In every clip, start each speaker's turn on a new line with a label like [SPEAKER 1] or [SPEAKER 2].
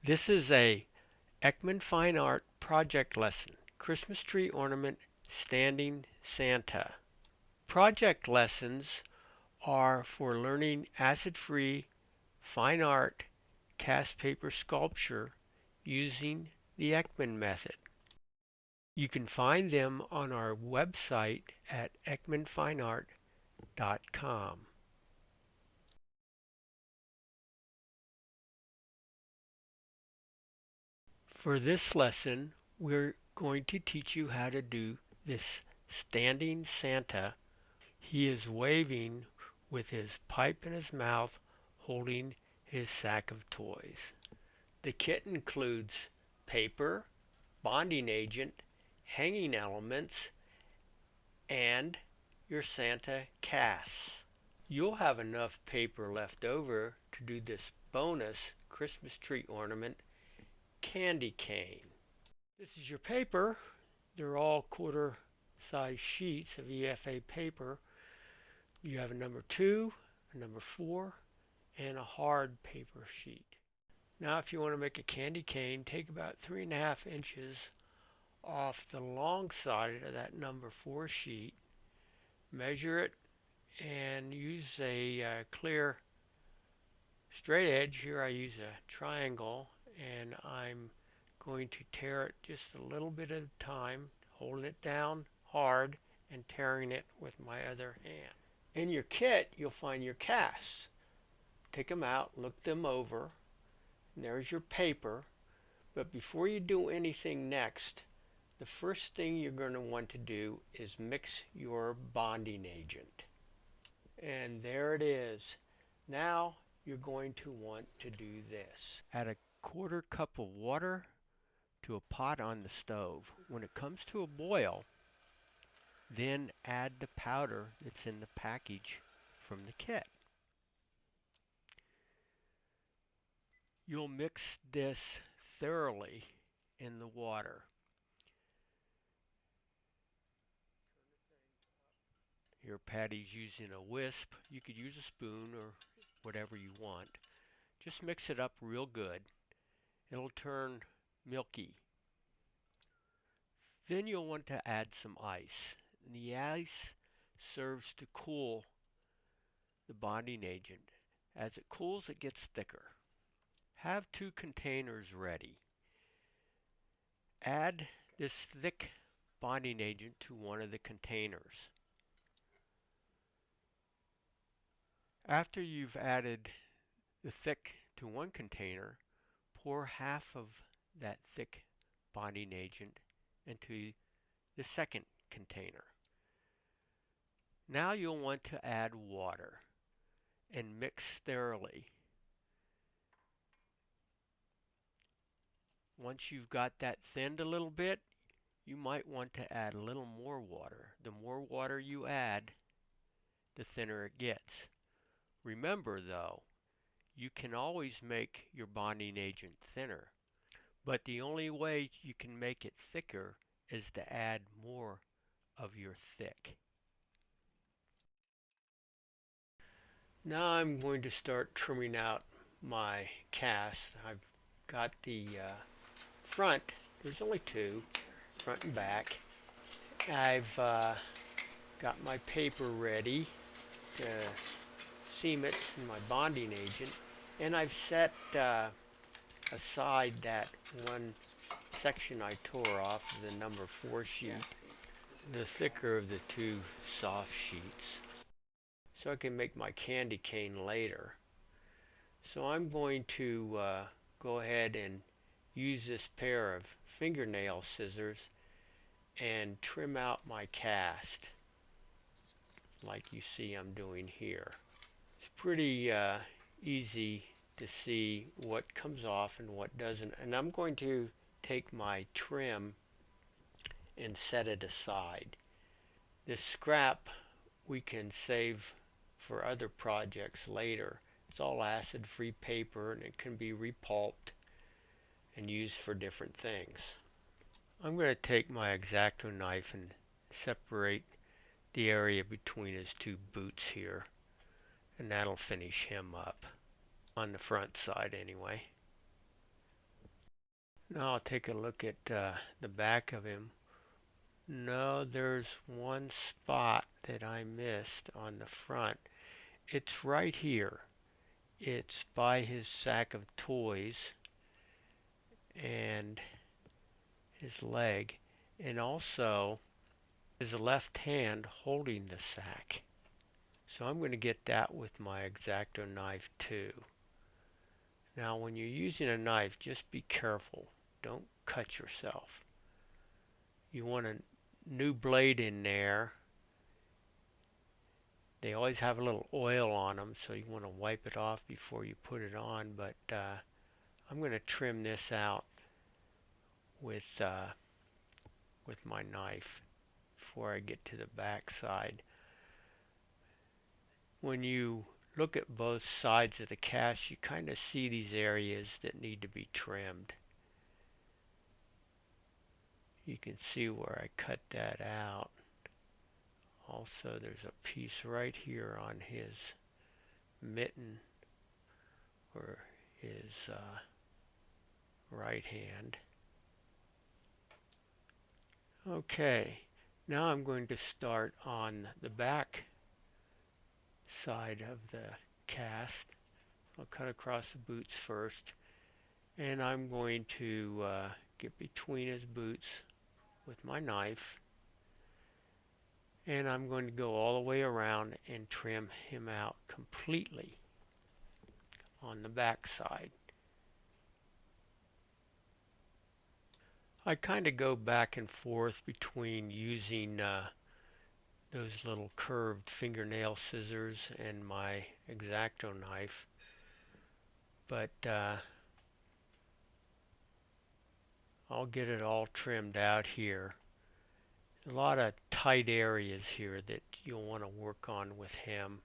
[SPEAKER 1] This is a Ekman Fine Art project lesson, Christmas Tree Ornament Standing Santa. Project lessons are for learning acid-free fine art cast paper sculpture using the Ekman method. You can find them on our website at ekmanfineart.com. For this lesson, we're going to teach you how to do this standing Santa. He is waving with his pipe in his mouth, holding his sack of toys. The kit includes paper, bonding agent, hanging elements, and your Santa casts. You'll have enough paper left over to do this bonus Christmas tree ornament candy cane. This is your paper. They're all quarter size sheets of EFA paper. You have a number 2, a number 4, and a hard paper sheet. Now if you want to make a candy cane, take about 3.5 inches off the long side of that number 4 sheet, measure it, and use a clear straight edge. Here I use a triangle, and I'm going to tear it just a little bit at a time, holding it down hard and tearing it with my other hand. In your kit, you'll find your casts. Take them out, look them over, and there's your paper. But before you do anything next, the first thing you're going to want to do is mix your bonding agent. And there it is. Now you're going to want to do this. Add a quarter cup of water to a pot on the stove. When it comes to a boil, then add the powder that's in the package from the kit. You'll mix this thoroughly in the water. Here Patty's using a wisp. You could use a spoon or whatever you want. Just mix it up real good. It'll turn milky. Then you'll want to add some ice. And the ice serves to cool the bonding agent. As it cools, it gets thicker. Have 2 containers ready. Add this thick bonding agent to one of the containers. After you've added the thick to one container, pour half of that thick bonding agent into the second container. Now you'll want to add water and mix thoroughly. Once you've got that thinned a little bit, you might want to add a little more water. The more water you add, the thinner it gets. Remember though, you can always make your bonding agent thinner, but the only way you can make it thicker is to add more of your thick. Now I'm going to start trimming out my cast. I've got the front, there's only 2, front and back. I've got my paper ready to seam it in my bonding agent, and I've set aside that one section I tore off of the number 4 sheet, the thicker of the 2 soft sheets, so I can make my candy cane later. So I'm going to go ahead and use this pair of fingernail scissors and trim out my cast like you see I'm doing here. It's pretty easy to see what comes off and what doesn't, and I'm going to take my trim and set it aside. This scrap we can save for other projects later. It's all acid-free paper and it can be repulped and used for different things. I'm going to take my X-Acto knife and separate the area between his 2 boots here, and that'll finish him up on the front side anyway. Now I'll take a look at the back of him. No, there's one spot that I missed on the front. It's right here. It's by his sack of toys and his leg, and also his left hand holding the sack. So I'm going to get that with my X-Acto knife too. Now when you're using a knife, just be careful. Don't cut yourself. You want a new blade in there. They always have a little oil on them, so you want to wipe it off before you put it on, but I'm going to trim this out with my knife before I get to the back side. When you look at both sides of the cast, you kind of see these areas that need to be trimmed. You can see where I cut that out. Also, there's a piece right here on his mitten or his right hand. Okay, now I'm going to start on the back side of the cast. I'll cut across the boots first, and I'm going to get between his boots with my knife, and I'm going to go all the way around and trim him out completely on the back side. I kind of go back and forth between using those little curved fingernail scissors and my X-Acto knife, but I'll get it all trimmed out here. A lot of tight areas here that you'll want to work on with him.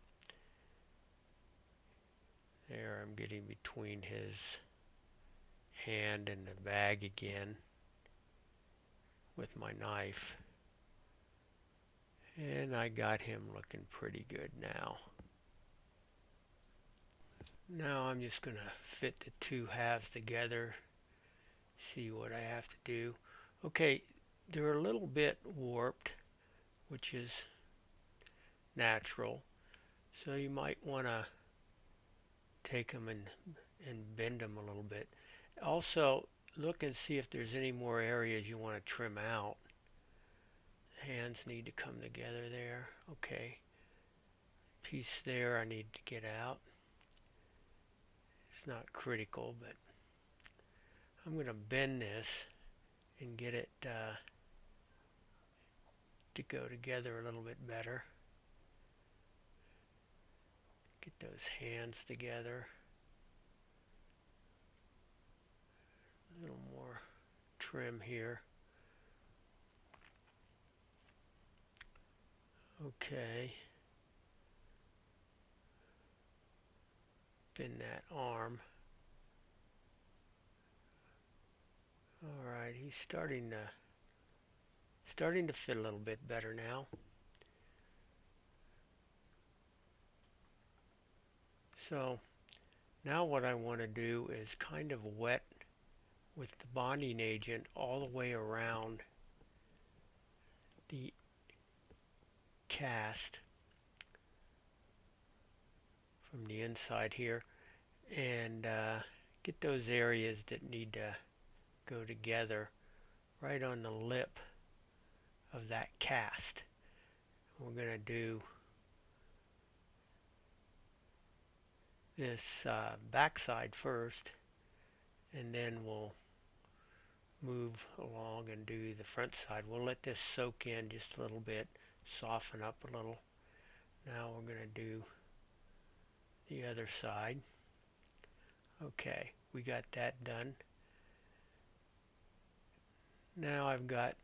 [SPEAKER 1] There, I'm getting between his hand and the bag again with my knife. And I got him looking pretty good now. Now I'm just going to fit the two halves together, see what I have to do. Okay, they're a little bit warped, which is natural. So you might want to take them and bend them a little bit. Also, look and see if there's any more areas you want to trim out. Hands need to come together there. Okay. Piece there I need to get out. It's not critical, but I'm going to bend this and get it to go together a little bit better. Get those hands together. A little more trim here. Okay. Bend that arm. Alright, he's starting to fit a little bit better now. So now what I want to do is kind of wet with the bonding agent all the way around the cast from the inside here, and get those areas that need to go together right on the lip of that cast. We're going to do this backside first, and then we'll move along and do the front side. We'll let this soak in just a little bit, soften up a little. Now we're going to do the other side. Okay, we got that done. Now I've got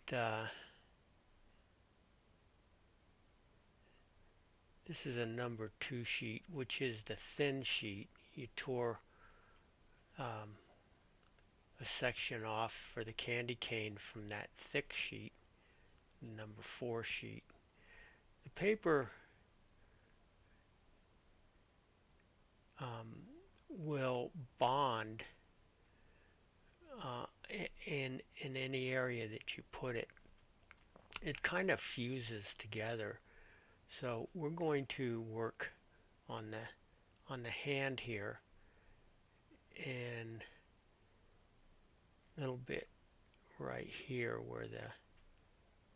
[SPEAKER 1] this is a number 2 sheet, which is the thin sheet. You tore a section off for the candy cane from that thick sheet, number 4 sheet. The paper will bond in any area that you put it. It kind of fuses together. So we're going to work on the hand here and a little bit right here where the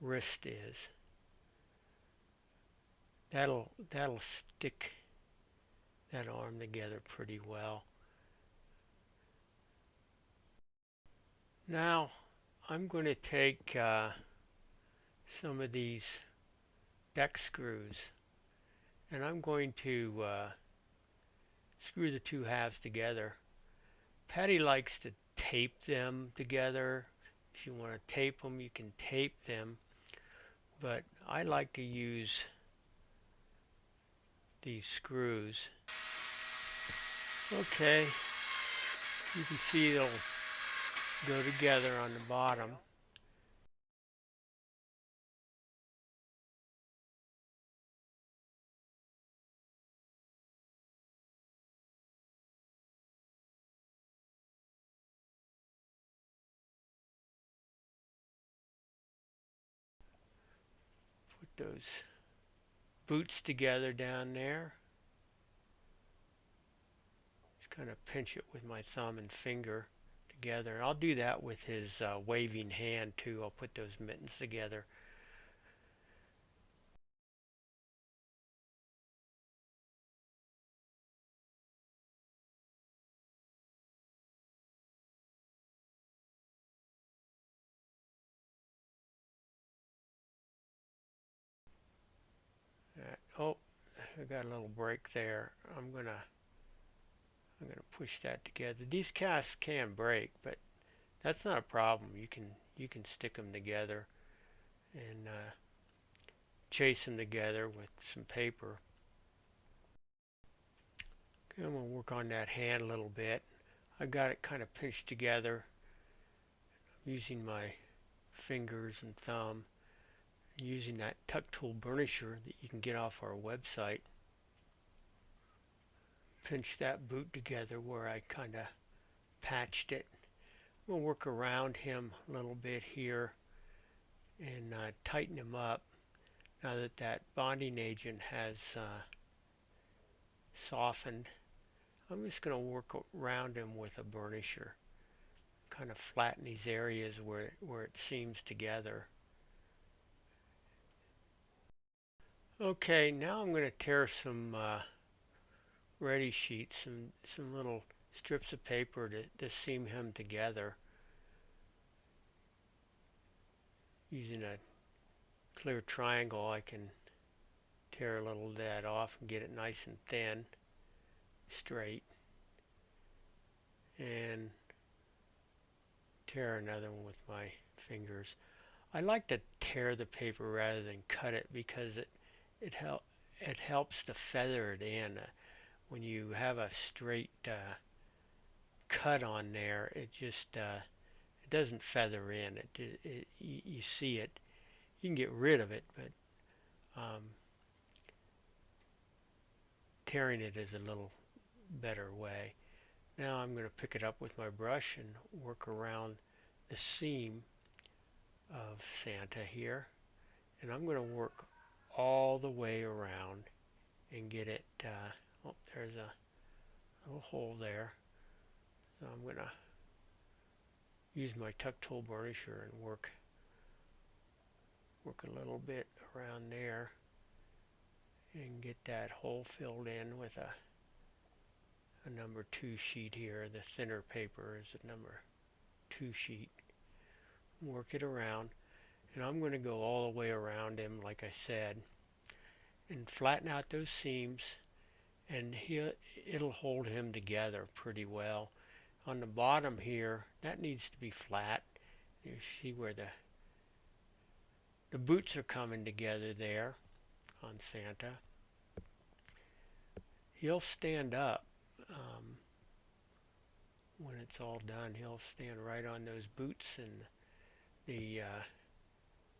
[SPEAKER 1] wrist is. That'll stick that arm together pretty well. Now I'm going to take some of these deck screws and I'm going to screw the two halves together. Patty likes to tape them together. If you want to tape them, you can tape them, but I like to use these screws. Okay, you can see they'll go together on the bottom. Put those boots together down there. Just kind of pinch it with my thumb and finger together. I'll do that with his waving hand too. I'll put those mittens together. Oh, I got a little break there. I'm gonna push that together. These casts can break, but that's not a problem. You can stick them together and chase them together with some paper. Okay, I'm gonna work on that hand a little bit. I got it kind of pinched together. I'm using my fingers and thumb, using that tuck tool burnisher that you can get off our website. Pinch that boot together where I kind of patched it. We'll work around him a little bit here and tighten him up now that that bonding agent has softened. I'm just going to work around him with a burnisher, kind of flatten these areas where it seams together. Okay, now I'm going to tear some ready sheets, some little strips of paper to seam him together. Using a clear triangle, I can tear a little of that off and get it nice and thin, straight, and tear another one with my fingers. I like to tear the paper rather than cut it because it helps to feather it in. When you have a straight cut on there, it just it doesn't feather in. You see it. You can get rid of it, but tearing it is a little better way. Now I'm going to pick it up with my brush and work around the seam of Santa here, and I'm going to work all the way around and get it. Oh, there's a little hole there. So I'm going to use my tuck tool burnisher and work a little bit around there and get that hole filled in with a number 2 sheet here. The thinner paper is a number 2 sheet. Work it around, and I'm going to go all the way around him like I said and flatten out those seams, and it'll hold him together pretty well. On the bottom here, that needs to be flat. You see where the boots are coming together there on Santa. He'll stand up when it's all done. He'll stand right on those boots, and the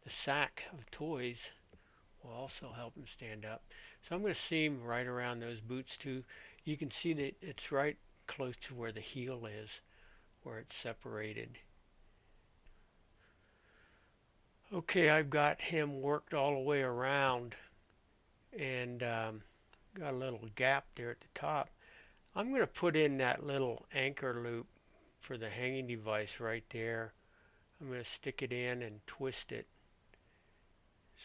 [SPEAKER 1] sack of toys will also help him stand up. So I'm going to seam right around those boots too. You can see that it's right close to where the heel is, where it's separated. Okay, I've got him worked all the way around and got a little gap there at the top. I'm going to put in that little anchor loop for the hanging device right there. I'm going to stick it in and twist it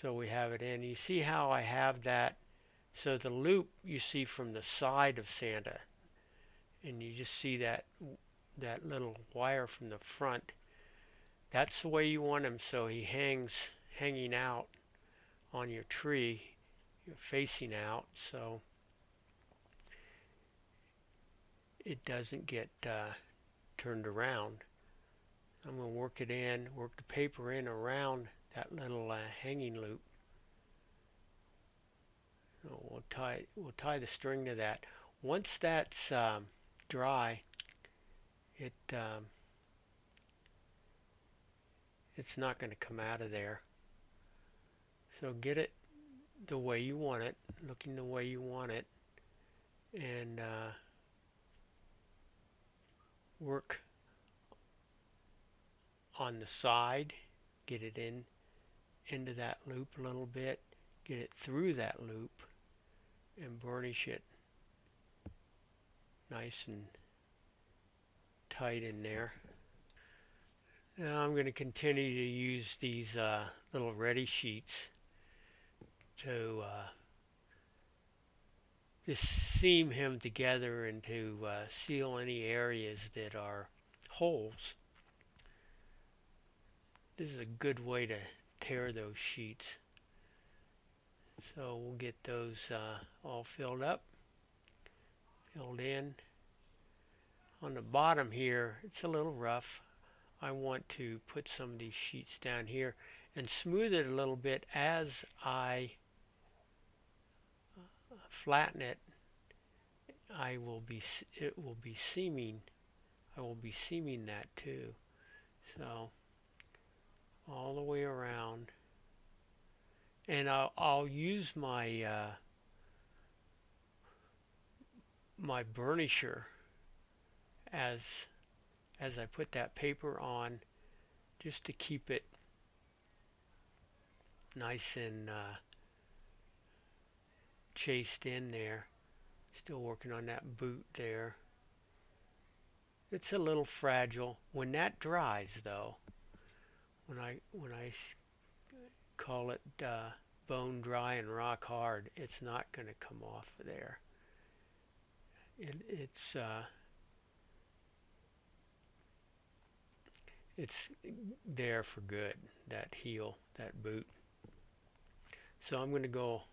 [SPEAKER 1] so we have it in. You see how I have that? So the loop you see from the side of Santa, and you just see that little wire from the front. That's the way you want him, so he hanging out on your tree, facing out, so it doesn't get turned around. I'm going to work it in, work the paper in around that little hanging loop. So we'll tie the string to that. Once that's dry, it it's not going to come out of there. So get it the way you want it, looking the way you want it, and work on the side, get it into that loop a little bit, get it through that loop, and burnish it nice and tight in there. Now I'm going to continue to use these little ready sheets to just seam him together and to seal any areas that are holes. This is a good way to tear those sheets. So we'll get those all filled up, filled in. On the bottom here, it's a little rough. I want to put some of these sheets down here and smooth it a little bit as I flatten it. It will be seaming. I will be seaming that too. So all the way around, and I'll use my my burnisher as I put that paper on, just to keep it nice and chased in there. Still working on that boot there. It's a little fragile. When that dries, though, when I call it bone dry and rock hard, it's not going to come off of there. It's there for good, that heel, that boot. So I'm going to go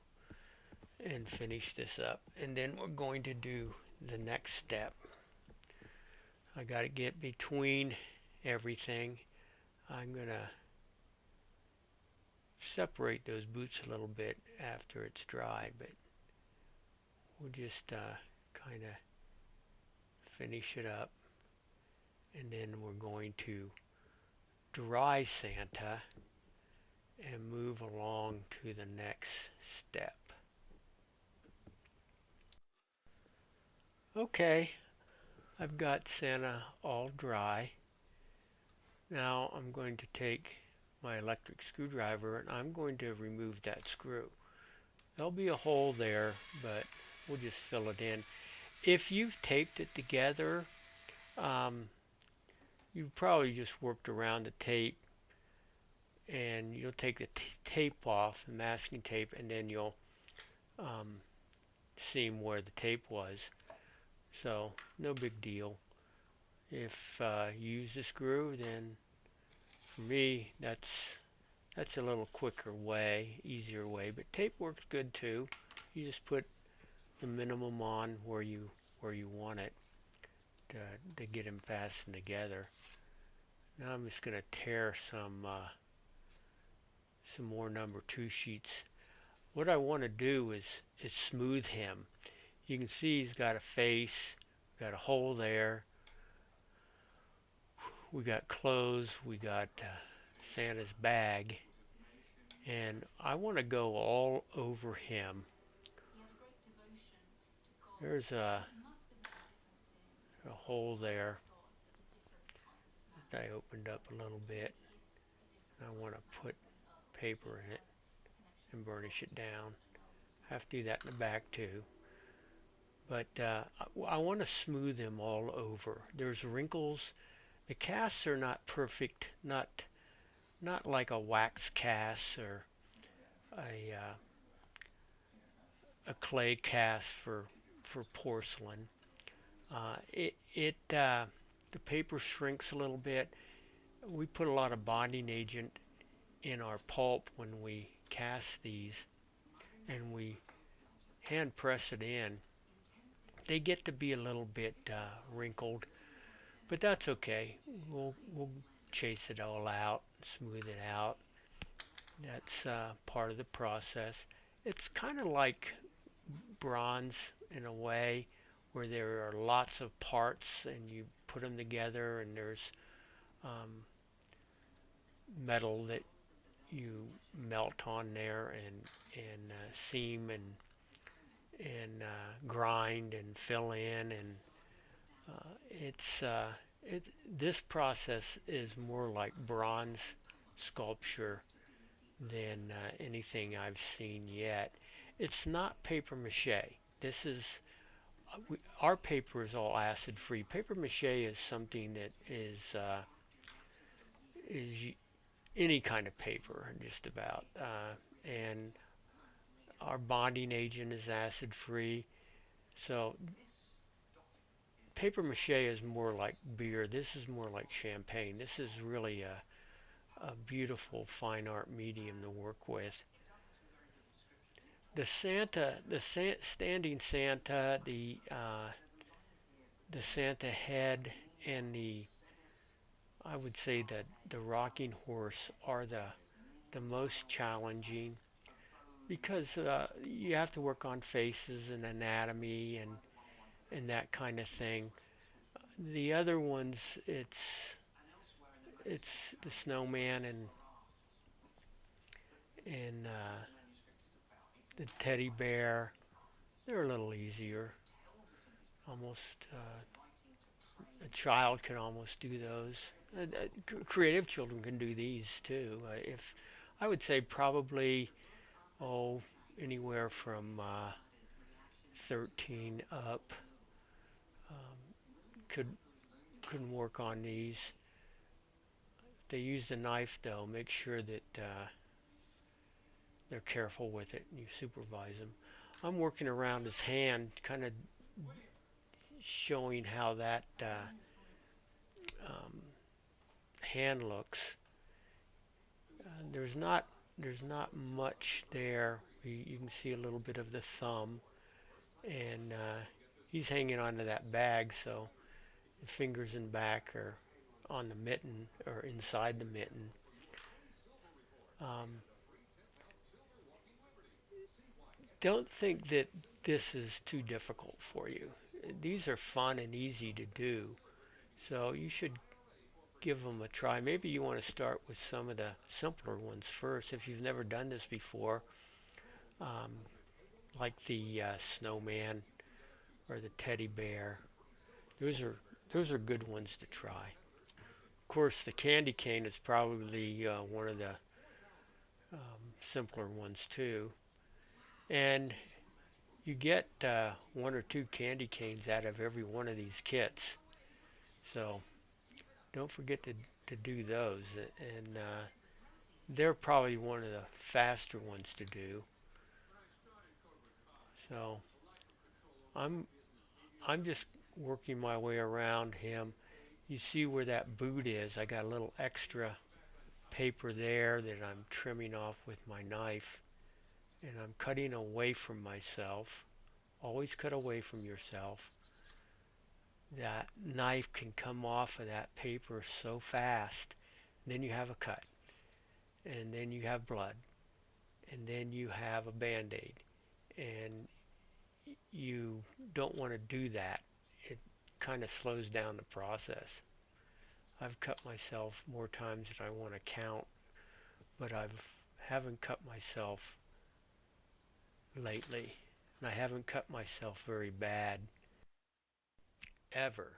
[SPEAKER 1] and finish this up, and then we're going to do the next step. I got to get between everything. I'm going to separate those boots a little bit after it's dry, but we'll just kind of finish it up, and then we're going to dry Santa and move along to the next step. Okay, I've got Santa all dry. Now I'm going to take my electric screwdriver and I'm going to remove that screw. There'll be a hole there, but we'll just fill it in. If you've taped it together, you've probably just worked around the tape, and you'll take the tape off, the masking tape, and then you'll seam where the tape was. So no big deal. If you use the screw, then for me that's a little quicker way, easier way. But tape works good too. You just put the minimum on where you want it to get them fastened together. Now I'm just going to tear some more number 2 sheets. What I want to do is smooth him. You can see he's got a face, got a hole there. We got clothes, we got Santa's bag, and I want to go all over him. There's a hole there that I opened up a little bit. I want to put paper in it and burnish it down. I have to do that in the back too. But I want to smooth them all over. There's wrinkles. The casts are not perfect, not like a wax cast or a a clay cast for porcelain. The paper shrinks a little bit. We put a lot of bonding agent in our pulp when we cast these, and we hand press it in. They get to be a little bit wrinkled, but that's okay. We'll chase it all out, smooth it out. That's part of the process. It's kind of like bronze in a way, where there are lots of parts and you put them together, and there's um, metal that you melt on there and seam and grind and fill in, and it's it this process is more like bronze sculpture than anything I've seen yet. It's not paper mache. This is our paper is all acid free. Paper mache is something that is any kind of paper, just about, and our bonding agent is acid free. So paper mache is more like beer. This is more like champagne. This is really a beautiful fine art medium to work with. The Santa, standing Santa, the Santa head, and the I would say that the rocking horse are the most challenging, because you have to work on faces and anatomy and that kind of thing. The other ones, it's the snowman and the teddy bear. They're a little easier. Almost a child can almost do those. Creative children can do these too. If I would say probably anywhere from 13 up could can work on these. If they use the knife though, make sure that they're careful with it and you supervise them. I'm working around his hand, kind of showing how that um, hand looks. There's not much there. You can see a little bit of the thumb, and he's hanging onto that bag, so the fingers and back are on the mitten or inside the mitten. Um, don't think that this is too difficult for you. These are fun and easy to do, so you should give them a try. Maybe you want to start with some of the simpler ones first if you've never done this before, um, like the snowman or the teddy bear. Those are those are good ones to try. Of course, the candy cane is probably one of the simpler ones too, and you get one or two candy canes out of every one of these kits. So don't forget to do those, and they're probably one of the faster ones to do. So I'm I'm just working my way around him. You see where that boot is? I got a little extra paper there that I'm trimming off with my knife, and I'm cutting away from myself. Always cut away from yourself. That knife can come off of that paper so fast. Then you have a cut, and then you have blood, and then you have a band-aid, and you don't want to do that. It kind of slows down the process. I've cut myself more times than I want to count, but I haven't cut myself lately, and I haven't cut myself very bad ever,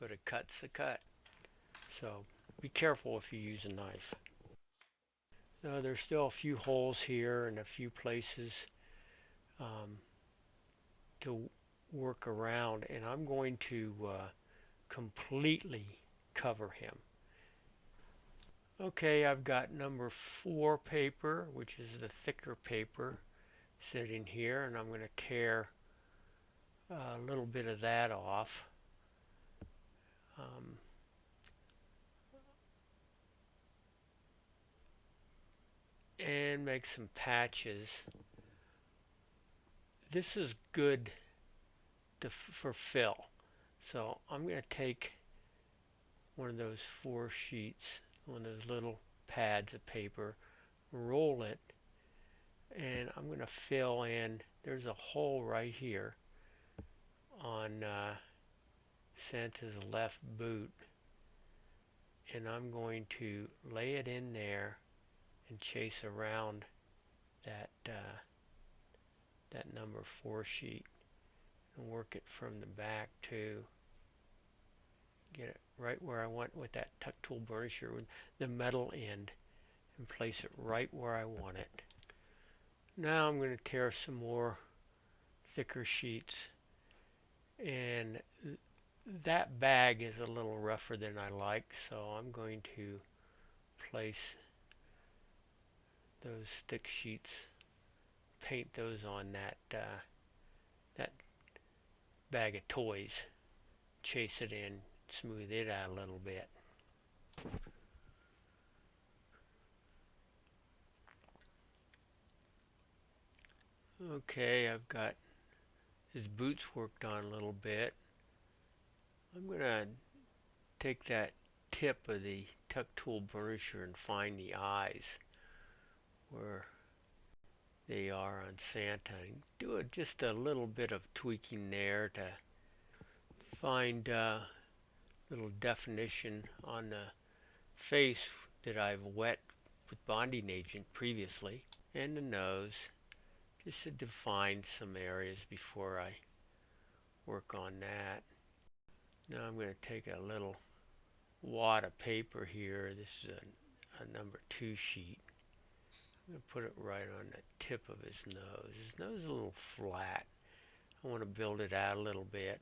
[SPEAKER 1] but a cut's a cut. So be careful if you use a knife. So there's still a few holes here and a few places um, to work around, and I'm going to completely cover him. Okay, I've got number 4 paper, which is the thicker paper, sitting here, and I'm going to tear a little bit of that off. Um, and make some patches. This is good for fill. So I'm going to take one of those 4 sheets, one of those little pads of paper, roll it, and I'm going to fill in. There's a hole right here on Santa's left boot, and I'm going to lay it in there and chase around that that number 4 sheet and work it from the back to get it right where I want with that tuck tool burnisher with the metal end, and place it right where I want it. Now I'm going to tear some more thicker sheets, and that bag is a little rougher than I like, so I'm going to place those thick sheets, paint those on that bag of toys, chase it in, smooth it out a little bit. Okay, I've got his boots worked on a little bit. I'm going to take that tip of the tuck tool burnisher and find the eyes where they are on Santa, and do just a little bit of tweaking there to find little definition on the face that I've wet with bonding agent previously, and the nose, just to define some areas before I work on that. Now I'm going to take a little wad of paper here. This is a number 2 sheet. I'm going to put it right on the tip of his nose. His nose is a little flat. I want to build it out a little bit.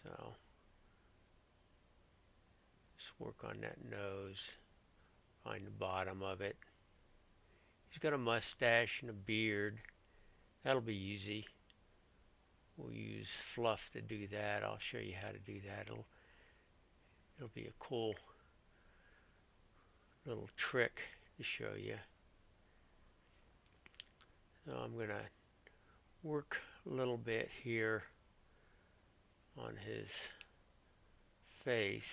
[SPEAKER 1] So just work on that nose. Find the bottom of it. He's got a mustache and a beard. That'll be easy. We'll use fluff to do that. I'll show you how to do that. It'll be a cool little trick to show you. So I'm going to work a little bit here on his face.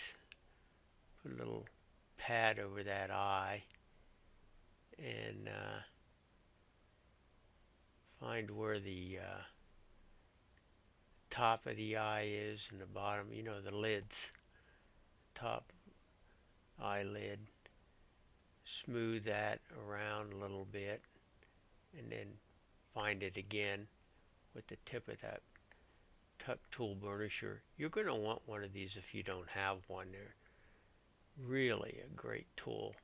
[SPEAKER 1] Put a little pad over that eye, and find where the top of the eye is and the bottom, you know, the lids, top eyelid. Smooth that around a little bit, and then find it again with the tip of that tuck tool burnisher. You're going to want one of these if you don't have one. They're really a great tool,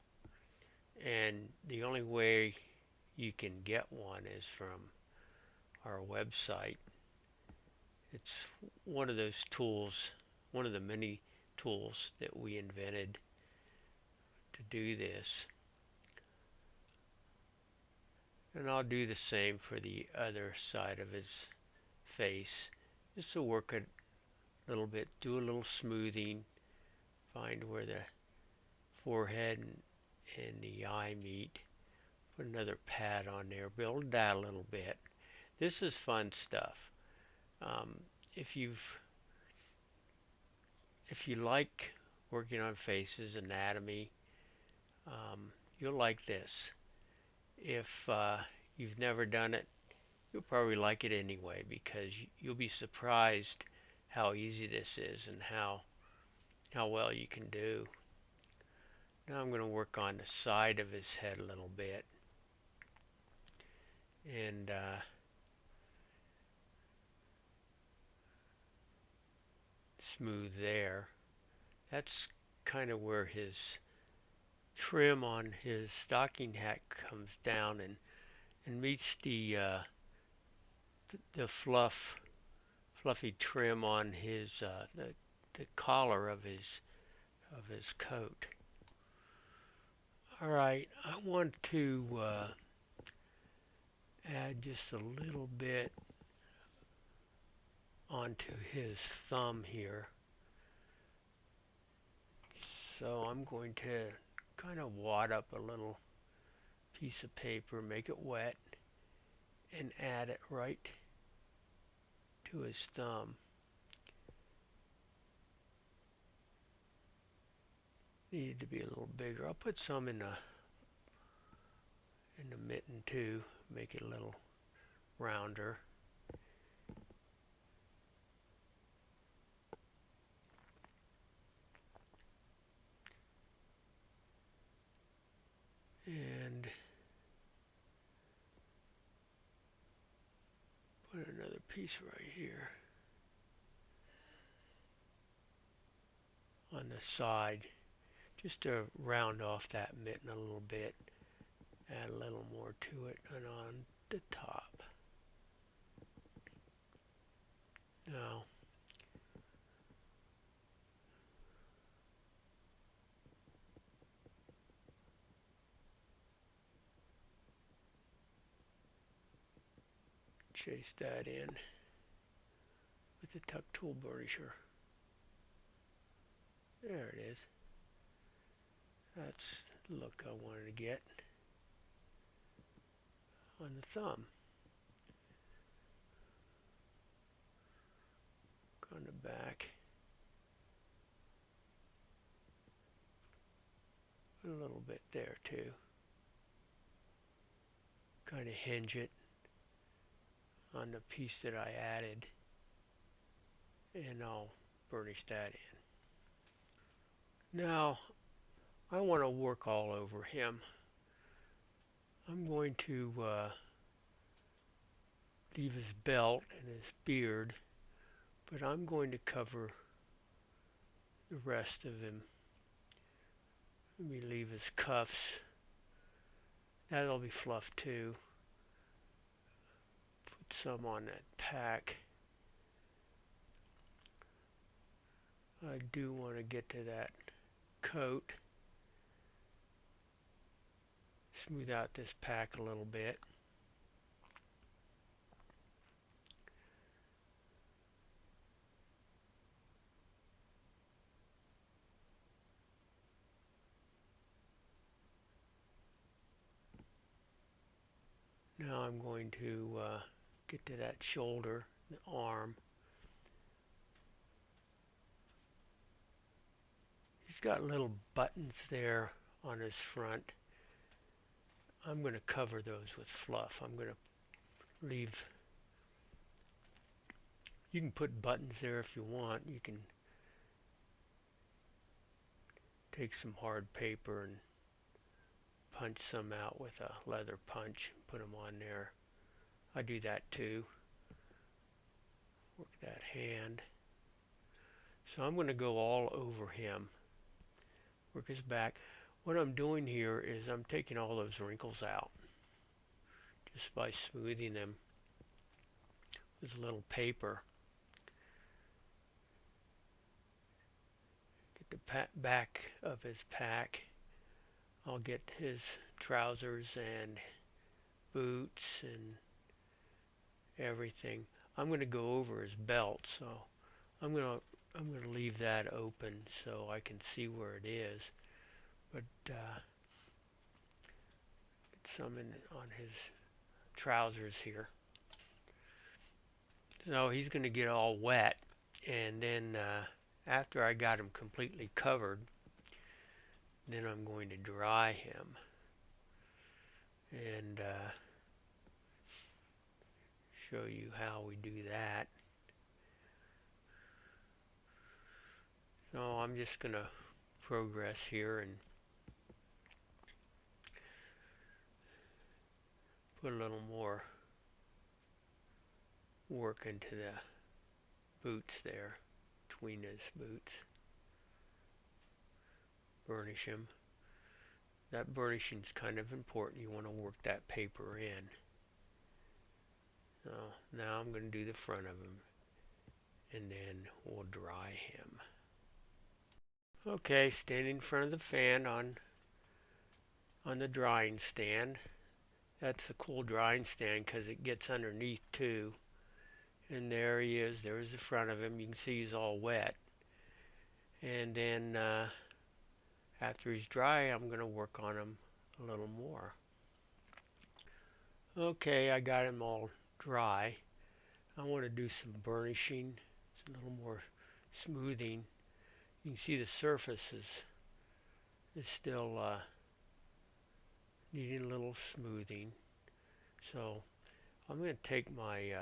[SPEAKER 1] and the only way you can get one is from our website. It's one of those tools, one of the many tools that we invented to do this. And I'll do the same for the other side of his face, just to work it a little bit, do a little smoothing, find where the forehead and the eye meet, put another pad on there, build that a little bit. This is fun stuff. If you like working on faces, anatomy, you'll like this. If you've never done it, you'll probably like it anyway, because you'll be surprised how easy this is and how well you can do. Now I'm going to work on the side of his head a little bit, and smooth there. That's kind of where his trim on his stocking hat comes down and meets the fluffy trim on his the collar of his coat. All right, I want to add just a little bit onto his thumb here. So I'm going to kind of wad up a little piece of paper, make it wet, and add it right to his thumb. Needed to be a little bigger. I'll put some in the mitten too, make it a little rounder. And put another piece right here on the side, just to round off that mitten a little bit. Add a little more to it and on the top. Now, chase that in with the tuck tool burnisher. There it is. That's the look I wanted to get on the thumb. On the back. Put a little bit there too. Kind of hinge it on the piece that I added, and I'll burnish that in. Now I want to work all over him. I'm going to leave his belt and his beard, but I'm going to cover the rest of him. Let me leave his cuffs. That'll be fluff too. Put some on that pack. I do want to get to that coat. Smooth out this pack a little bit. Now I'm going to get to that shoulder, the arm. He's got little buttons there on his front. I'm going to cover those with fluff. I'm going to leave. You can put buttons there if you want. You can take some hard paper and punch some out with a leather punch and put them on there. I do that too. Work that hand. So I'm going to go all over him. Work his back. What I'm doing here is I'm taking all those wrinkles out just by smoothing them with a little paper. Get the back of his pack. I'll get his trousers and boots and everything. I'm going to go over his belt, so I'm going to leave that open so I can see where it is. But get some on his trousers here. So he's going to get all wet, and then after I got him completely covered, then I'm going to dry him and show you how we do that. So I'm just going to progress here and put a little more work into the boots there, between his boots. Burnish him. that burnishing is kind of important. You want to work that paper in. So now I'm going to do the front of him, and then we'll dry him. Okay, standing in front of the fan on the drying stand. That's a cool drying stand because it gets underneath too. And there he is. There's the front of him. You can see he's all wet. And then after he's dry, I'm going to work on him a little more. Okay, I got him all dry. I want to do some burnishing. It's a little more smoothing. You can see the surface is still needing a little smoothing. So I'm going to take my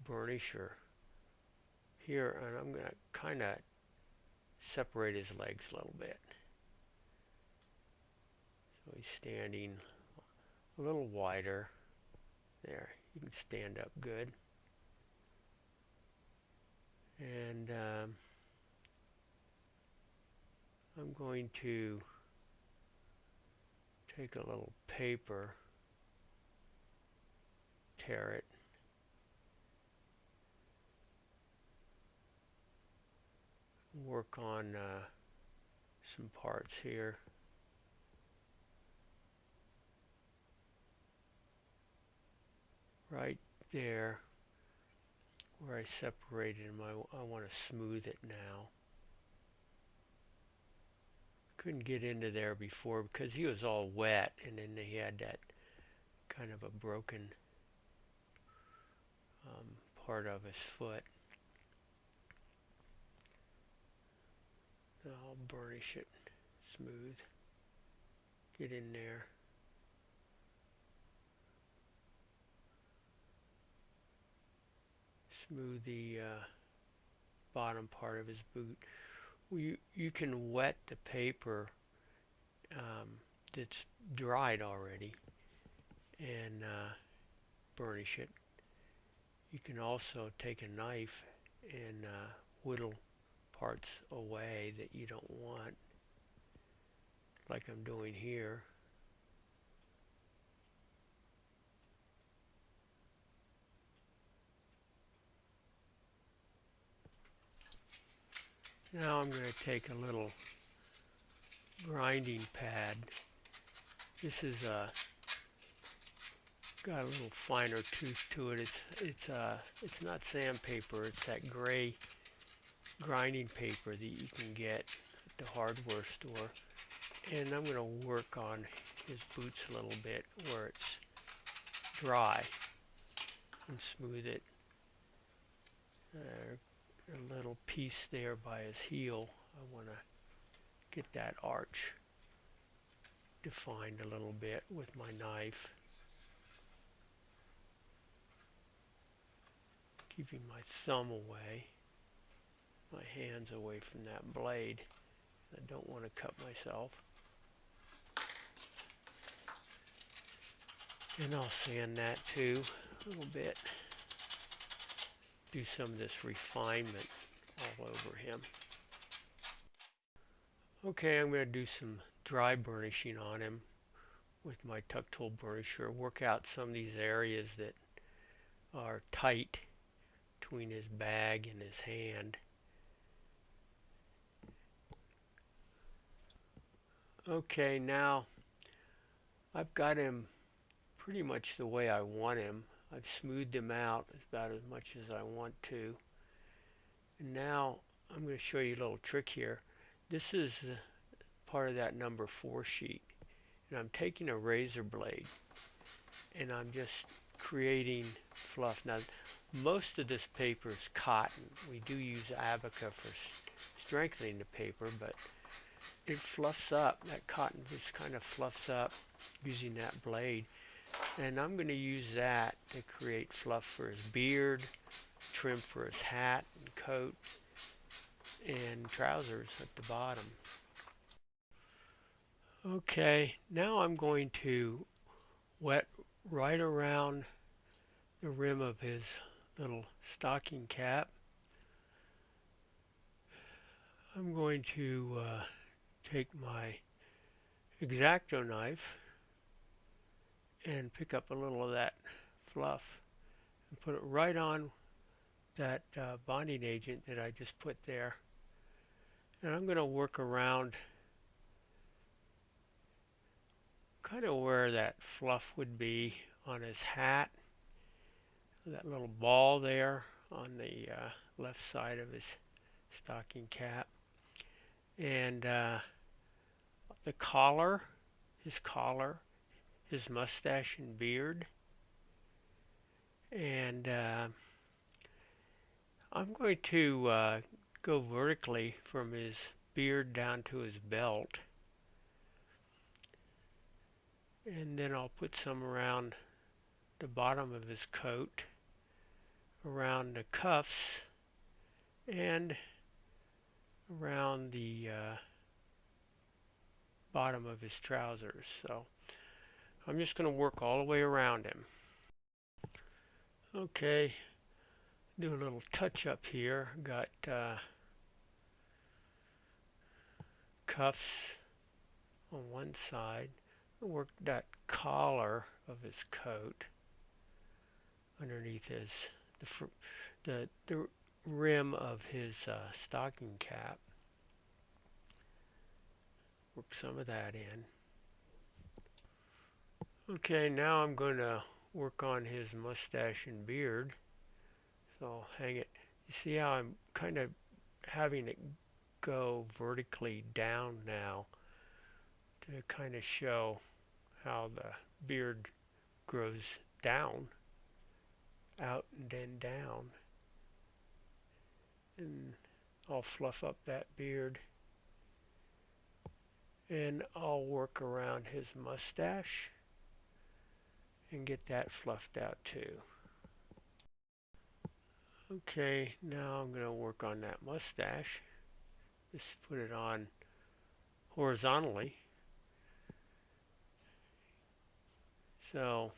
[SPEAKER 1] burnisher here, and I'm going to kind of separate his legs a little bit. So he's standing a little wider. There, you can stand up good. And I'm going to take a little paper, tear it, work on some parts here. Right there where I separated him, I want to smooth it now. Couldn't get into there before because he was all wet, and then he had that kind of a broken part of his foot. Now I'll burnish it smooth. Get in there. Smooth the bottom part of his boot. You can wet the paper that's dried already and burnish it. You can also take a knife and whittle parts away that you don't want, like I'm doing here. Now I'm going to take a little grinding pad. This is got a little finer tooth to it. It's not sandpaper. It's that gray grinding paper that you can get at the hardware store. And I'm going to work on his boots a little bit where it's dry and smooth it. A little piece there by his heel. I want to get that arch defined a little bit with my knife. Keeping my thumb away, my hands away from that blade. I don't want to cut myself. And I'll sand that too a little bit. Do some of this refinement all over him. Okay, I'm going to do some dry burnishing on him with my tuck tool burnisher. Work out some of these areas that are tight between his bag and his hand. Okay, now I've got him pretty much the way I want him. I've smoothed him out about as much as I want to. And now I'm going to show you a little trick here. This is part of that number 4 sheet. And I'm taking a razor blade and I'm just creating fluff. Now, most of this paper is cotton. We do use Abaca for strengthening the paper, but it fluffs up. That cotton just kind of fluffs up using that blade. And I'm going to use that to create fluff for his beard, trim for his hat and coat, and trousers at the bottom. Okay, now I'm going to wet right around the rim of his little stocking cap. I'm going to take my X-Acto knife and pick up a little of that fluff and put it right on that bonding agent that I just put there. And I'm going to work around kind of where that fluff would be on his hat, that little ball there on the left side of his stocking cap, and the collar, his mustache and beard, and I'm going to go vertically from his beard down to his belt, and then I'll put some around the bottom of his coat, around the cuffs, and around the bottom of his trousers. So I'm just going to work all the way around him. Okay, do a little touch up here. Got cuffs on one side. Work that collar of his coat underneath his the rim of his stocking cap. Work some of that in. Okay, now I'm going to work on his mustache and beard. So I'll hang it. You see how I'm kind of having it go vertically down now to kind of show how the beard grows down, out and then down. And I'll fluff up that beard. And I'll work around his mustache and get that fluffed out too. Okay, now I'm going to work on that mustache. Just put it on horizontally. So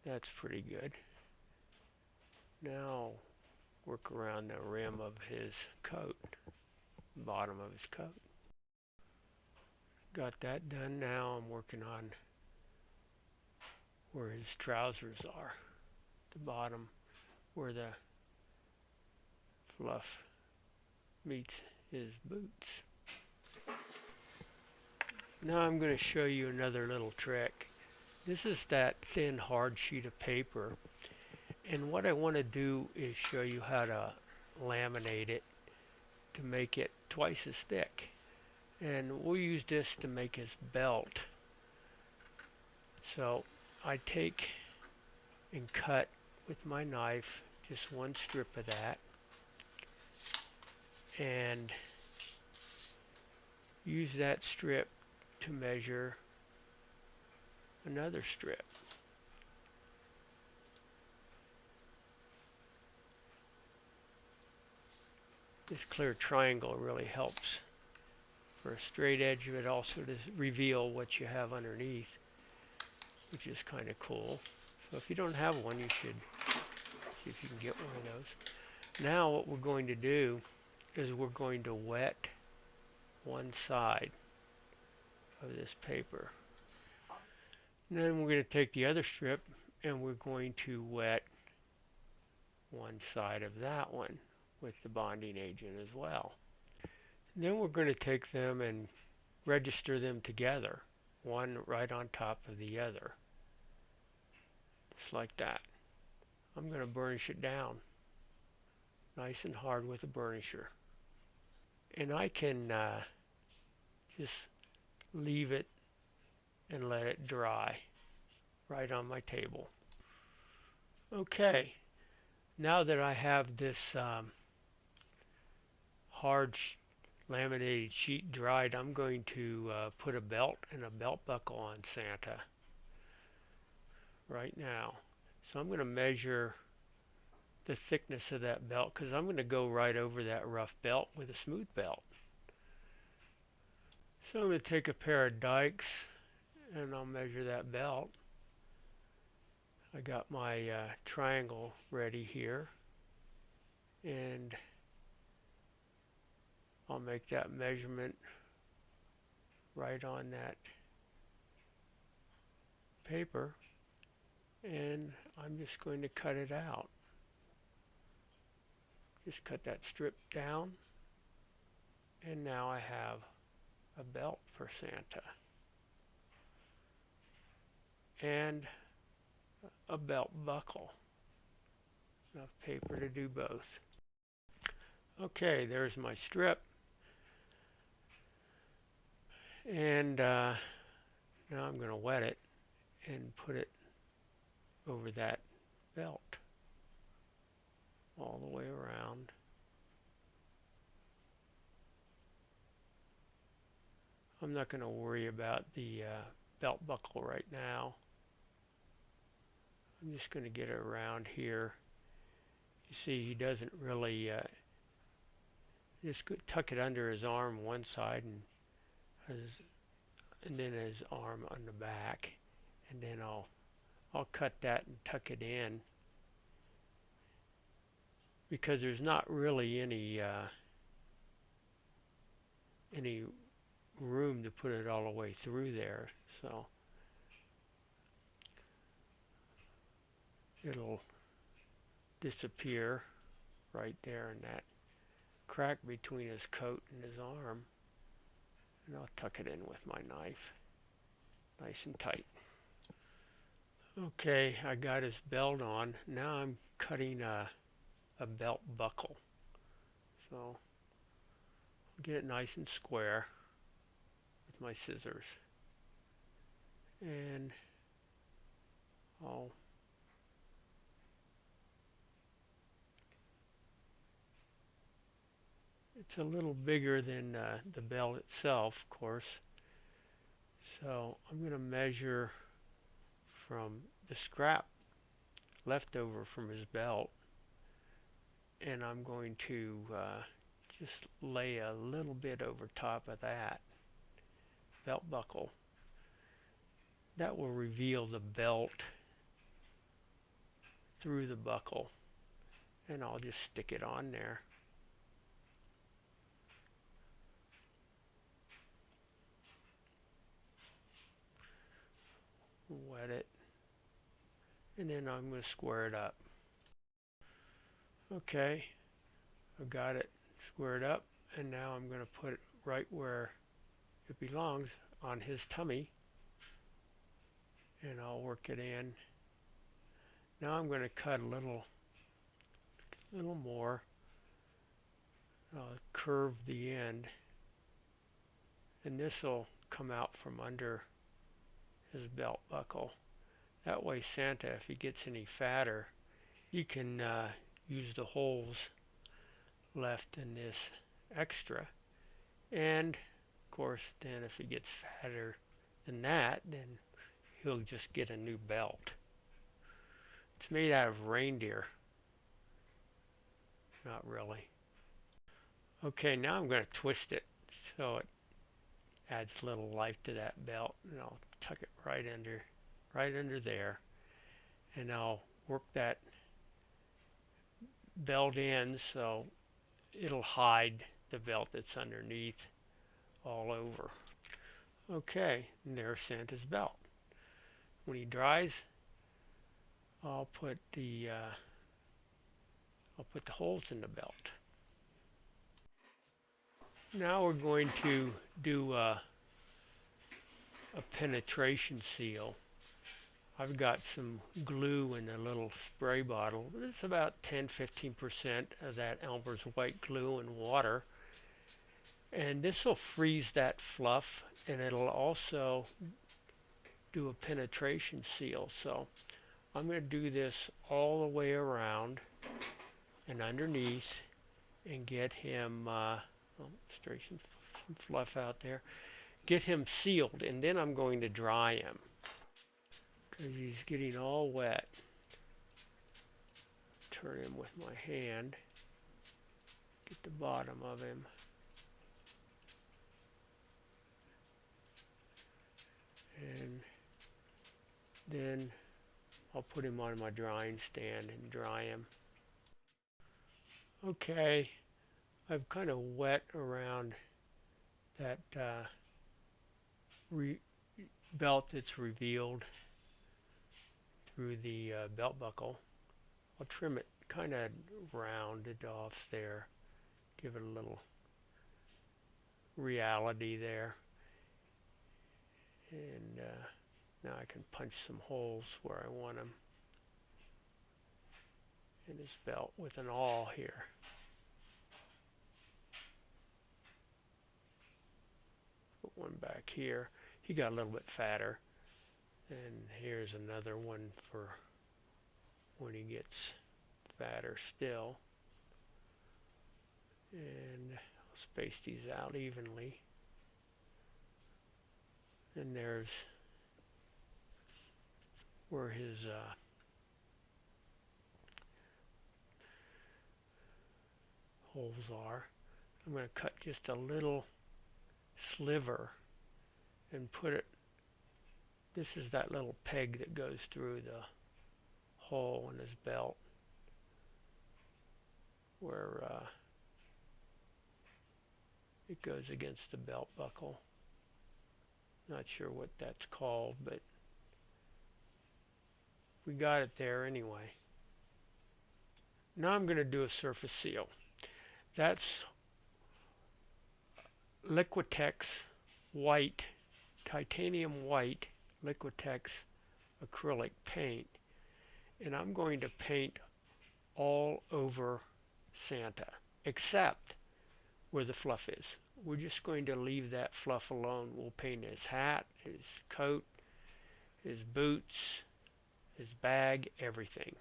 [SPEAKER 1] that's pretty good. Now work around the rim of his coat, bottom of his coat. Got that done. Now I'm working on where his trousers are, the bottom where the fluff meets his boots. Now I'm going to show you another little trick. This is that thin hard sheet of paper, and what I want to do is show you how to laminate it to make it twice as thick. And we'll use this to make his belt. So I take and cut with my knife just one strip of that and use that strip to measure another strip. This clear triangle really helps for a straight edge, but also to reveal what you have underneath, which is kind of cool. So if you don't have one, you should see if you can get one of those. Now what we're going to do is we're going to wet one side of this paper. And then we're going to take the other strip and we're going to wet one side of that one with the bonding agent as well. And then we're going to take them and register them together, one right on top of the other, just like that. I'm going to burnish it down nice and hard with a burnisher. And I can just leave it and let it dry right on my table. Okay, now that I have this hard laminated sheet dried, I'm going to put a belt and a belt buckle on Santa right now. So I'm going to measure the thickness of that belt because I'm going to go right over that rough belt with a smooth belt. So I'm going to take a pair of dikes and I'll measure that belt. I got my triangle ready here, and I'll make that measurement right on that paper, and I'm just going to cut it out. Just cut that strip down, and now I have a belt for Santa and a belt buckle. Enough paper to do both. Okay, there's my strip, and now I'm going to wet it and put it over that belt all the way around. I'm not going to worry about the belt buckle right now. I'm just going to get it around here. You see, he doesn't really just tuck it under his arm one side and then his arm on the back, and then I'll cut that and tuck it in, because there's not really any room to put it all the way through there, so it'll disappear right there in that crack between his coat and his arm, and I'll tuck it in with my knife nice and tight. Okay, I got his belt on. Now I'm cutting a belt buckle, so I'll get it nice and square with my scissors, and it's a little bigger than the belt itself, of course, so I'm going to measure from the scrap left over from his belt, and I'm going to just lay a little bit over top of that belt buckle. That will reveal the belt through the buckle, and I'll just stick it on there. Wet it, and then I'm going to square it up. Okay, I've got it squared up, and now I'm going to put it right where it belongs, on his tummy, and I'll work it in. Now I'm going to cut a little more. I'll curve the end, and this will come out from under his belt buckle. That way Santa, if he gets any fatter, you can use the holes left in this extra, and of course then if he gets fatter than that, then he'll just get a new belt. It's made out of reindeer. Not really. Okay, now I'm going to twist it so it adds a little life to that belt, and I'll tuck it right under there, and I'll work that belt in so it'll hide the belt that's underneath all over. Okay, and there's Santa's belt. When he dries, I'll put the holes in the belt. Now we're going to do a penetration seal. I've got some glue in a little spray bottle. It's about 10-15% of that Elmer's white glue and water. And this will freeze that fluff, and it'll also do a penetration seal. So I'm going to do this all the way around and underneath and get him, stray some fluff out there, get him sealed, and then I'm going to dry him because he's getting all wet. Turn him with my hand, get the bottom of him. And then I'll put him on my drying stand and dry him. Okay, I've kind of wet around that belt that's revealed through the belt buckle. I'll trim it kind of rounded off there, give it a little reality there. And now I can punch some holes where I want them in his belt with an awl here. Put one back here. He got a little bit fatter. And here's another one for when he gets fatter still. And I'll space these out evenly. And there's where his holes are. I'm going to cut just a little sliver and put it, this is that little peg that goes through the hole in his belt where it goes against the belt buckle. Not sure what that's called, but we got it there anyway. Now I'm going to do a surface seal. That's Liquitex white, titanium white Liquitex acrylic paint. And I'm going to paint all over Santa, except where the fluff is. We're just going to leave that fluff alone. We'll paint his hat, his coat, his boots, his bag, everything,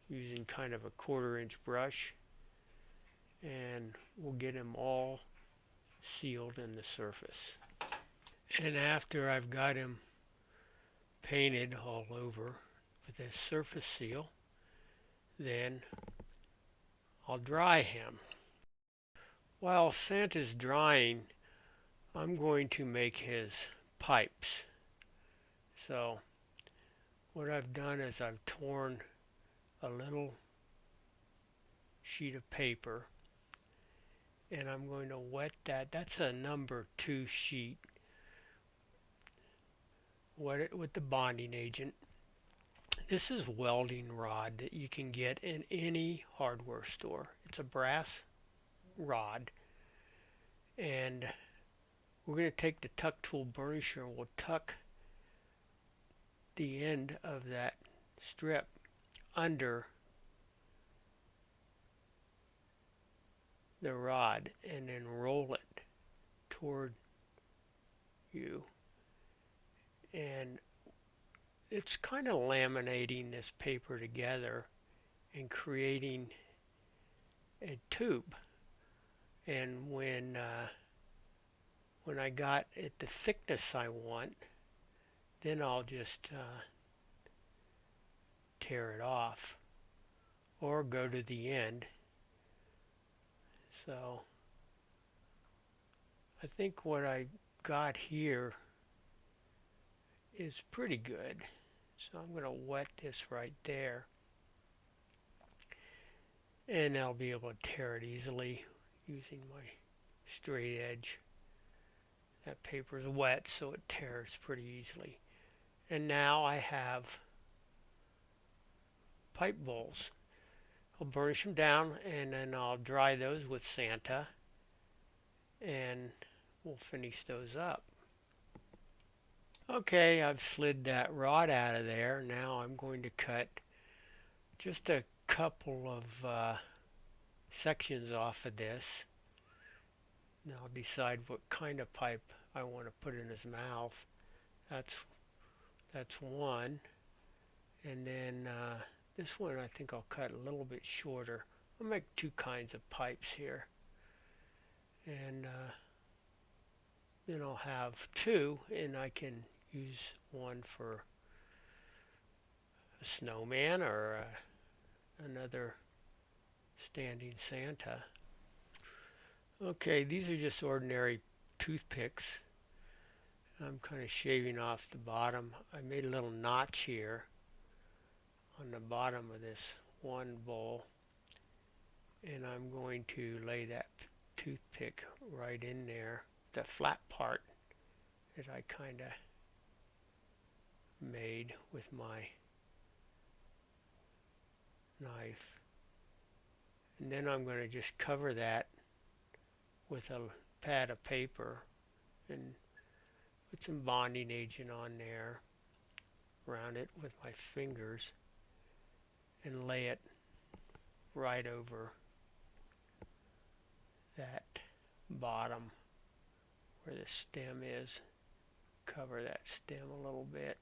[SPEAKER 1] using kind of a 1/4-inch brush, and we'll get him all sealed in the surface. And after I've got him painted all over with a surface seal, then I'll dry him. While Santa's drying, I'm going to make his pipes. So what I've done is I've torn a little sheet of paper and I'm going to wet that. That's a number 2 sheet. Wet it with the bonding agent. This is welding rod that you can get in any hardware store. It's a brass rod, and we're going to take the tuck tool burnisher and we'll tuck the end of that strip under the rod and then roll it toward you, and it's kind of laminating this paper together and creating a tube. And when I got it the thickness I want, then I'll just tear it off or go to the end. So I think what I got here is pretty good. So I'm going to wet this right there, and I'll be able to tear it easily using my straight edge. That paper is wet, so it tears pretty easily. And now I have pipe bowls. I'll burnish them down, and then I'll dry those with Santa, and we'll finish those up. Okay, I've slid that rod out of there. Now I'm going to cut just a couple of sections off of this. Now I'll decide what kind of pipe I want to put in his mouth. That's one. And then this one I think I'll cut a little bit shorter. I'll make 2 kinds of pipes here. And then I'll have 2, and I can use one for a snowman or another standing Santa. Okay, these are just ordinary toothpicks. I'm kind of shaving off the bottom. I made a little notch here on the bottom of this one bowl, and I'm going to lay that toothpick right in there, the flat part, that I kind of made with my knife. And then I'm going to just cover that with a pad of paper and put some bonding agent on there around it with my fingers and lay it right over that bottom where the stem is. Cover that stem a little bit.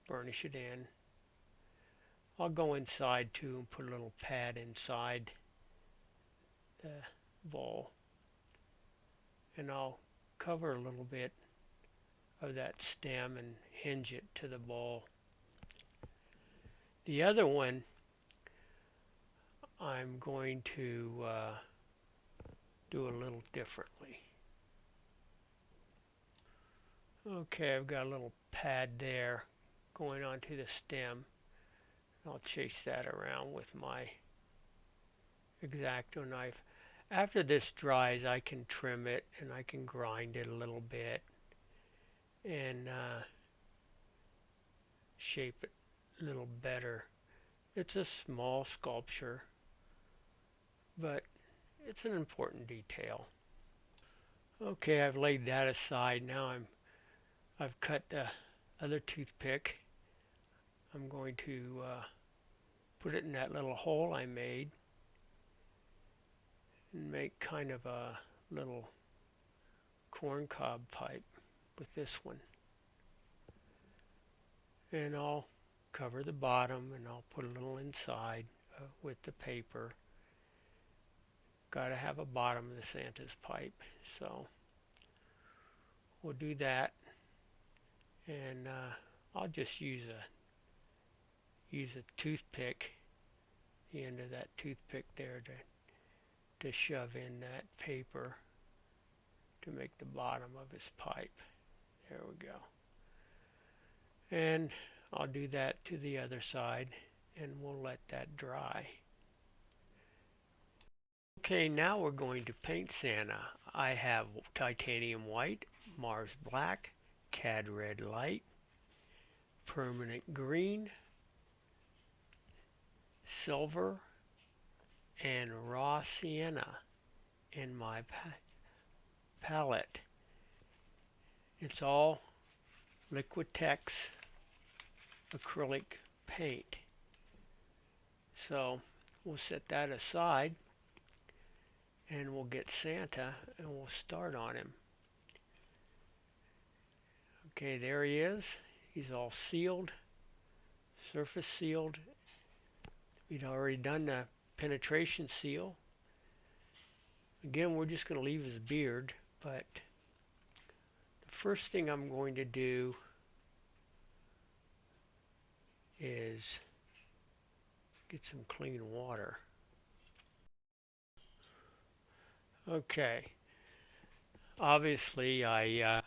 [SPEAKER 1] Burnish it in. I'll go inside too and put a little pad inside the bowl, and I'll cover a little bit of that stem and hinge it to the bowl. The other one I'm going to do a little differently. Okay, I've got a little pad there going onto the stem. I'll chase that around with my X-Acto knife. After this dries, I can trim it and I can grind it a little bit and shape it a little better. It's a small sculpture, but it's an important detail. Okay, I've laid that aside. Now I've cut the other toothpick. I'm going to put it in that little hole I made and make kind of a little corncob pipe with this one. And I'll cover the bottom and I'll put a little inside with the paper. Got to have a bottom of the Santa's pipe, so we'll do that. And I'll just use a toothpick, the end of that toothpick there to shove in that paper to make the bottom of his pipe. There we go. And I'll do that to the other side and we'll let that dry. Okay, now we're going to paint Santa. I have titanium white, Mars black, cad red light, permanent green, silver, and raw sienna in my palette. It's all Liquitex acrylic paint. So we'll set that aside and we'll get Santa and we'll start on him. Okay, there he is. He's all sealed, surface sealed. We'd already done the penetration seal. Again, we're just going to leave his beard, but the first thing I'm going to do is get some clean water. Okay, obviously I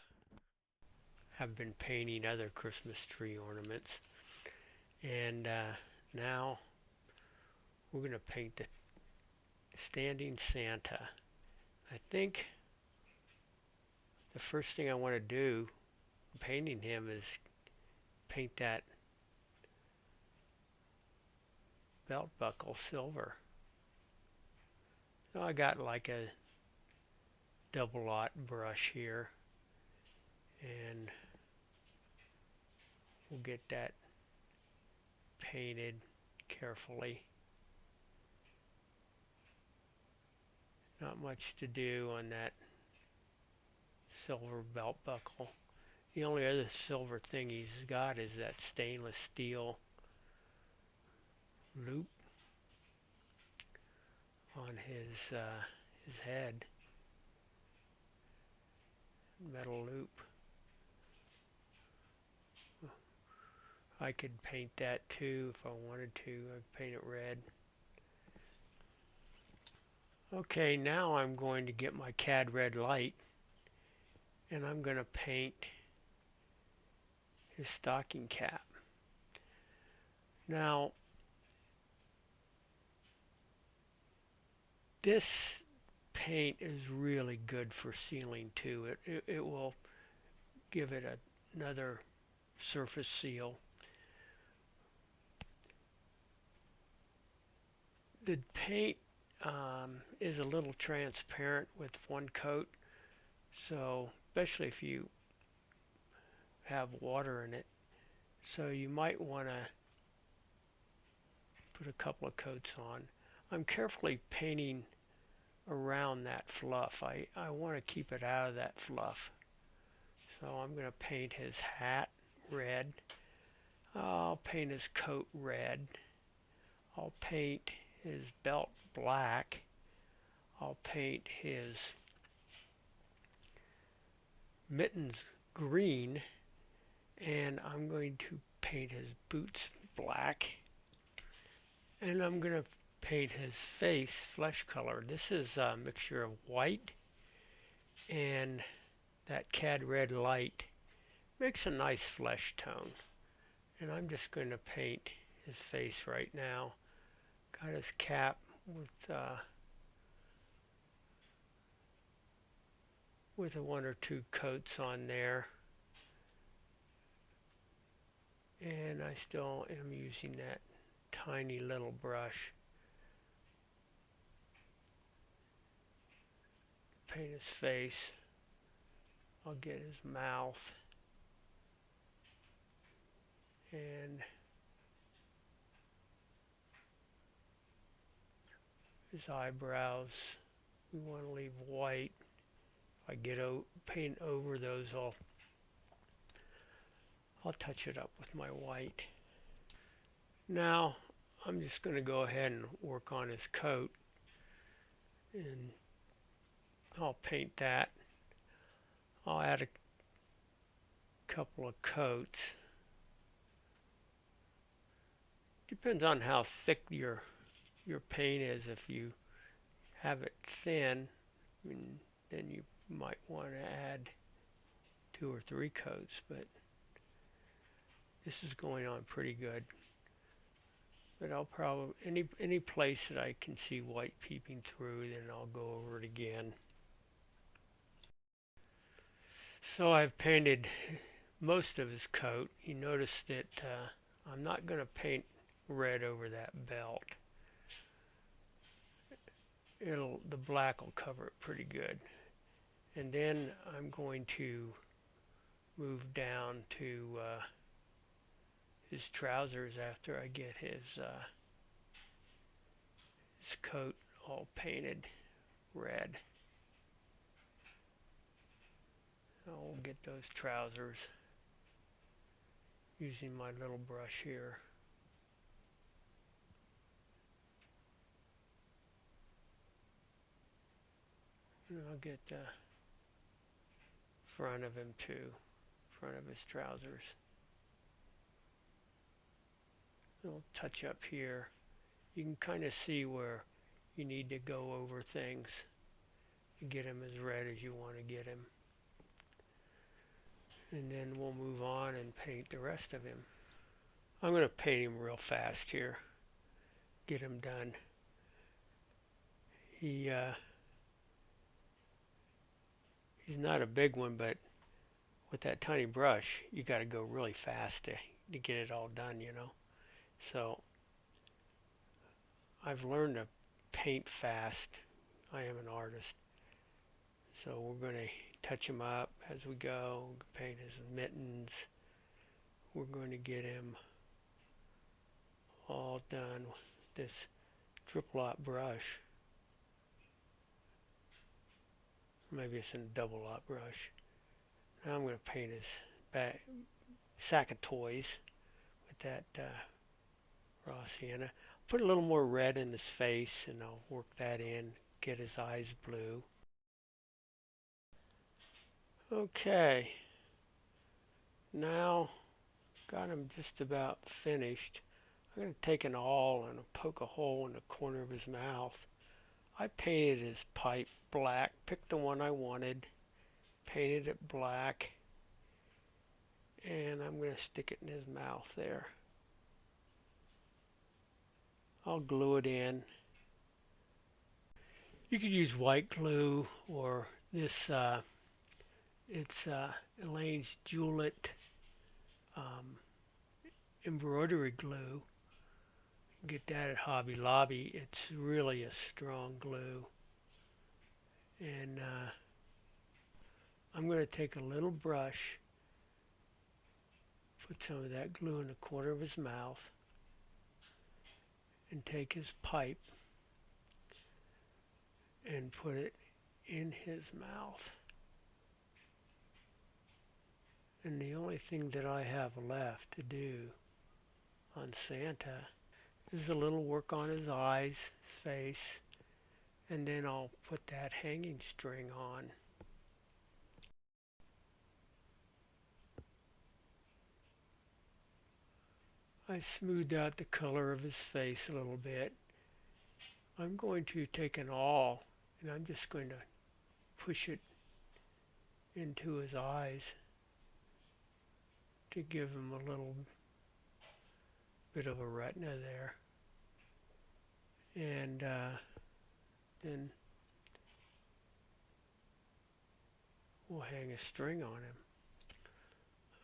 [SPEAKER 1] have been painting other Christmas tree ornaments, and now we're going to paint the standing Santa. I think the first thing I want to do painting him is paint that belt buckle silver. So I got like a double aught brush here, and we'll get that painted carefully. Not much to do on that silver belt buckle. The only other silver thing he's got is that stainless steel loop on his head. Metal loop. I could paint that too if I wanted to. I'd paint it red. Okay, now I'm going to get my cad red light and I'm going to paint his stocking cap. Now, this paint is really good for sealing too. It will give it another surface seal. The paint is a little transparent with one coat, so especially if you have water in it, so you might want to put a couple of coats on. I'm carefully painting around that fluff. I want to keep it out of that fluff. So I'm going to paint his hat red. I'll paint his coat red. I'll paint his belt black. I'll paint his mittens green. And I'm going to paint his boots black. And I'm going to paint his face flesh color. This is a mixture of white and that cad red light. Makes a nice flesh tone. And I'm just going to paint his face right now. Got his cap with one or two coats on there. And I still am using that tiny little brush. Paint his face. I'll get his mouth and his eyebrows. We want to leave white. If I get paint over those, I'll touch it up with my white. Now I'm just going to go ahead and work on his coat, and I'll paint that. I'll add a couple of coats. Depends on how thick your paint is. If you have it thin, then you might want to add 2 or 3 coats, but this is going on pretty good. But I'll probably, any place that I can see white peeping through, then I'll go over it again. So I've painted most of his coat. You notice that I'm not going to paint red over that belt. The black will cover it pretty good. And then I'm going to move down to his trousers after I get his coat all painted red. I'll get those trousers using my little brush here. And I'll get the front of him too, front of his trousers. I'll touch up here. You can kind of see where you need to go over things to get him as red as you want to get him. And then we'll move on and paint the rest of him. I'm going to paint him real fast here. Get him done. He's not a big one, but with that tiny brush, you got to go really fast to get it all done, you know. So I've learned to paint fast. I am an artist. So we're going to touch him up as we go, paint his mittens. We're going to get him all done with this triple-lot brush. Maybe it's a double-lot brush. Now I'm going to paint his sack of toys with that raw sienna. Put a little more red in his face, and I'll work that in, get his eyes blue. Okay, now got him just about finished. I'm going to take an awl and poke a hole in the corner of his mouth. I painted his pipe black, picked the one I wanted, painted it black, and I'm going to stick it in his mouth there. I'll glue it in. You could use white glue or this, it's Elaine's Jewellet um, embroidery glue. You can get that at Hobby Lobby. It's really a strong glue. And I'm going to take a little brush, put some of that glue in the corner of his mouth, and take his pipe and put it in his mouth. And the only thing that I have left to do on Santa is a little work on his eyes, his face, and then I'll put that hanging string on. I smoothed out the color of his face a little bit. I'm going to take an awl and I'm just going to push it into his eyes to give him a little bit of a retina there. And then we'll hang a string on him.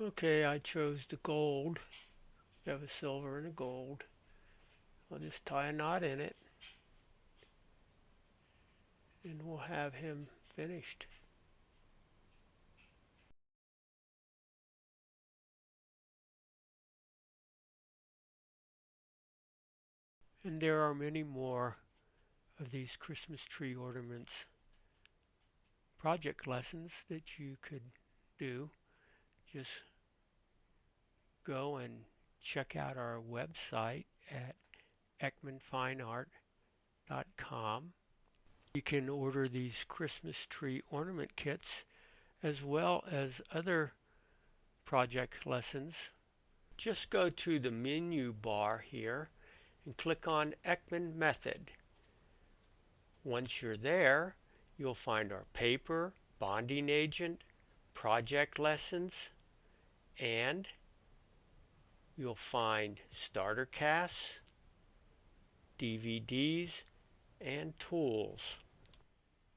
[SPEAKER 1] Okay, I chose the gold. We have a silver and a gold. I'll just tie a knot in it and we'll have him finished. And there are many more of these Christmas tree ornaments project lessons that you could do. Just go and check out our website at ekmanfineart.com. You can order these Christmas tree ornament kits as well as other project lessons. Just go to the menu bar here and click on Ekman Method. Once you're there, you'll find our paper, bonding agent, project lessons, and you'll find starter casts, DVDs, and tools.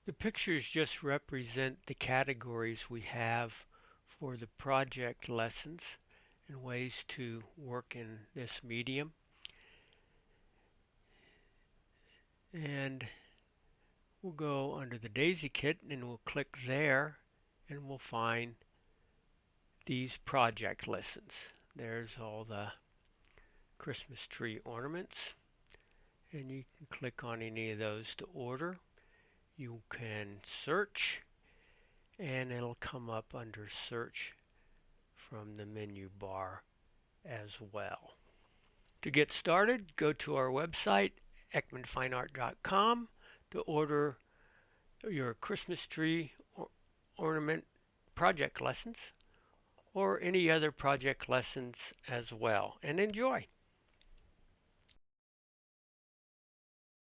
[SPEAKER 1] The pictures just represent the categories we have for the project lessons and ways to work in this medium. And we'll go under the Daisy Kit and we'll click there and we'll find these project lessons. There's all the Christmas tree ornaments and you can click on any of those to order. You can search and it'll come up under search from the menu bar as well. To get started, go to our website ekmanfineart.com to order your Christmas tree ornament project lessons or any other project lessons as well, and enjoy.